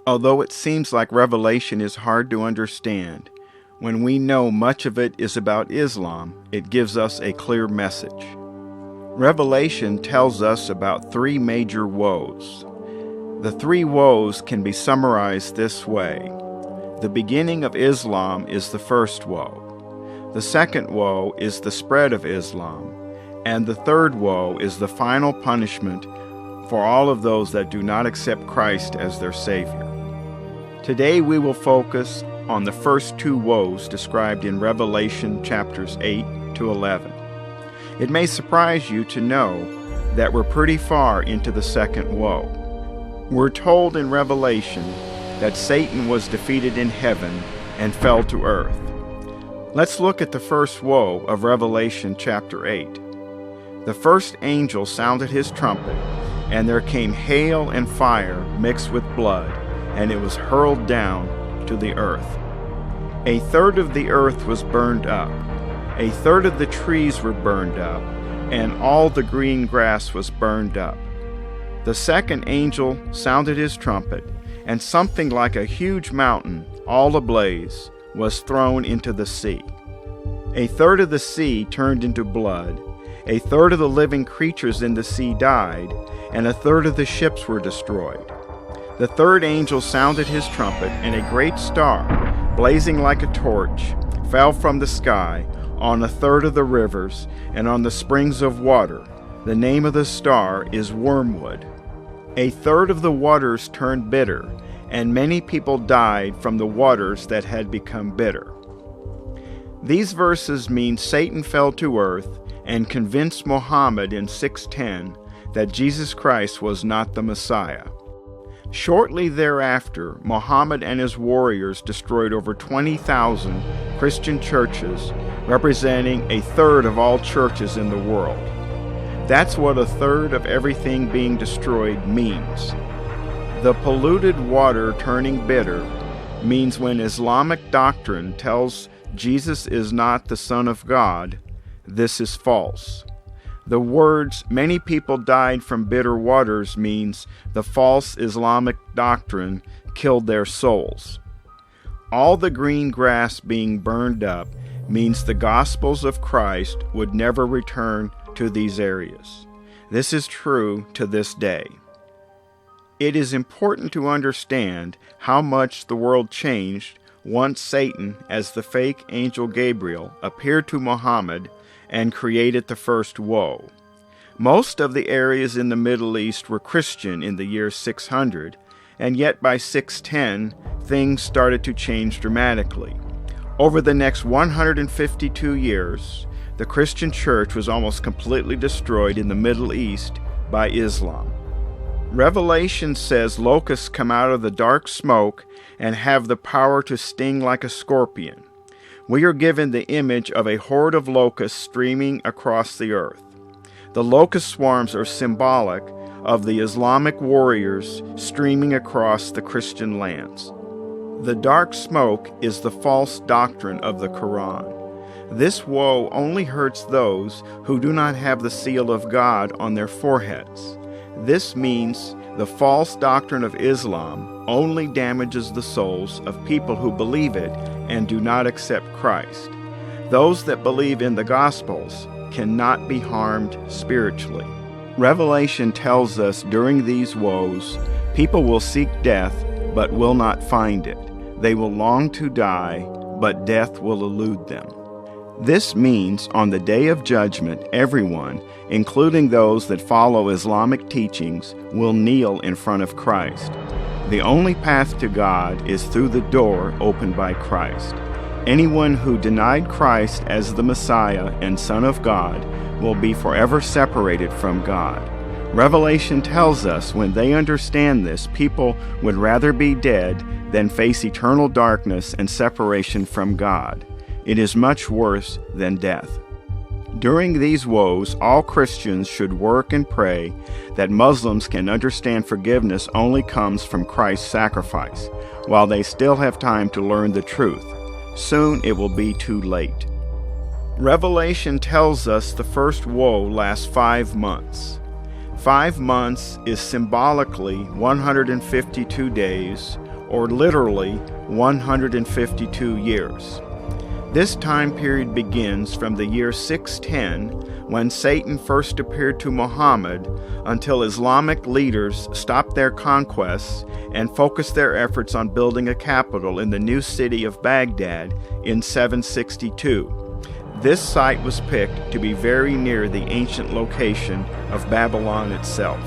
Although it seems like Revelation is hard to understand, when we know much of it is about Islam, it gives us a clear message. Revelation tells us about three major woes. The three woes can be summarized this way. The beginning of Islam is the first woe. The second woe is the spread of Islam. And the third woe is the final punishment for all of those that do not accept Christ as their Savior. Today we will focus on the first two woes described in Revelation chapters 8 to 11. It may surprise you to know that we're pretty far into the second woe. We're told in Revelation that Satan was defeated in heaven and fell to earth. Let's look at the first woe of Revelation chapter 8. The first angel sounded his trumpet, and there came hail and fire mixed with blood, and it was hurled down to the earth. A third of the earth was burned up, a third of the trees were burned up, and all the green grass was burned up. The second angel sounded his trumpet, and something like a huge mountain, all ablaze, was thrown into the sea. A third of the sea turned into blood, a third of the living creatures in the sea died, and a third of the ships were destroyed. The third angel sounded his trumpet, and a great star, blazing like a torch, fell from the sky on a third of the rivers and on the springs of water. The name of the star is Wormwood. A third of the waters turned bitter, and many people died from the waters that had become bitter. These verses mean Satan fell to earth and convinced Muhammad in 610 that Jesus Christ was not the Messiah. Shortly thereafter, Muhammad and his warriors destroyed over 20,000 Christian churches, representing a third of all churches in the world. That's what a third of everything being destroyed means. The polluted water turning bitter means when Islamic doctrine tells Jesus is not the Son of God, this is false. The words, many people died from bitter waters, means the false Islamic doctrine killed their souls. All the green grass being burned up means the Gospels of Christ would never return to these areas. This is true to this day. It is important to understand how much the world changed once Satan, as the fake angel Gabriel, appeared to Muhammad and created the first woe. Most of the areas in the Middle East were Christian in the year 600, and yet by 610, things started to change dramatically. Over the next 152 years, the Christian church was almost completely destroyed in the Middle East by Islam. Revelation says locusts come out of the dark smoke and have the power to sting like a scorpion. We are given the image of a horde of locusts streaming across the earth. The locust swarms are symbolic of the Islamic warriors streaming across the Christian lands. The dark smoke is the false doctrine of the Quran. This woe only hurts those who do not have the seal of God on their foreheads. This means the false doctrine of Islam only damages the souls of people who believe it and do not accept Christ. Those that believe in the Gospels cannot be harmed spiritually. Revelation tells us during these woes, people will seek death but will not find it. They will long to die, but death will elude them. This means on the day of judgment, everyone, including those that follow Islamic teachings, will kneel in front of Christ. The only path to God is through the door opened by Christ. Anyone who denied Christ as the Messiah and Son of God will be forever separated from God. Revelation tells us when they understand this, people would rather be dead than face eternal darkness and separation from God. It is much worse than death. During these woes, all Christians should work and pray that Muslims can understand forgiveness only comes from Christ's sacrifice, while they still have time to learn the truth. Soon it will be too late. Revelation tells us the first woe lasts 5 months. 5 months is symbolically 152 days, or literally 152 years. This time period begins from the year 610, when Satan first appeared to Muhammad, until Islamic leaders stopped their conquests and focused their efforts on building a capital in the new city of Baghdad in 762. This site was picked to be very near the ancient location of Babylon itself.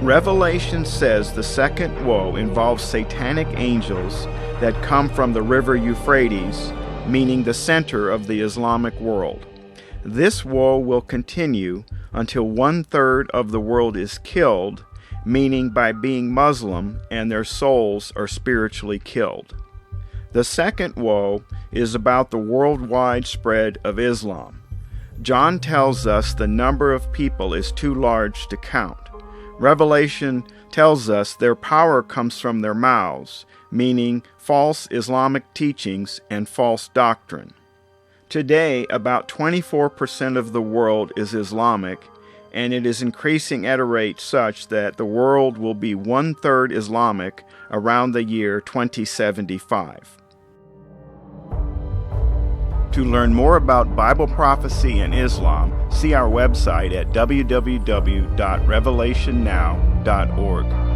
Revelation says the second woe involves satanic angels that come from the river Euphrates, meaning the center of the Islamic world. This woe will continue until 1/3 of the world is killed, meaning by being Muslim and their souls are spiritually killed. The second woe is about the worldwide spread of Islam. John tells us the number of people is too large to count. Revelation tells us their power comes from their mouths, meaning false Islamic teachings and false doctrine. Today, about 24% of the world is Islamic, and it is increasing at a rate such that the world will be 1/3 Islamic around the year 2075. To learn more about Bible prophecy and Islam, see our website at www.revelationnow.org.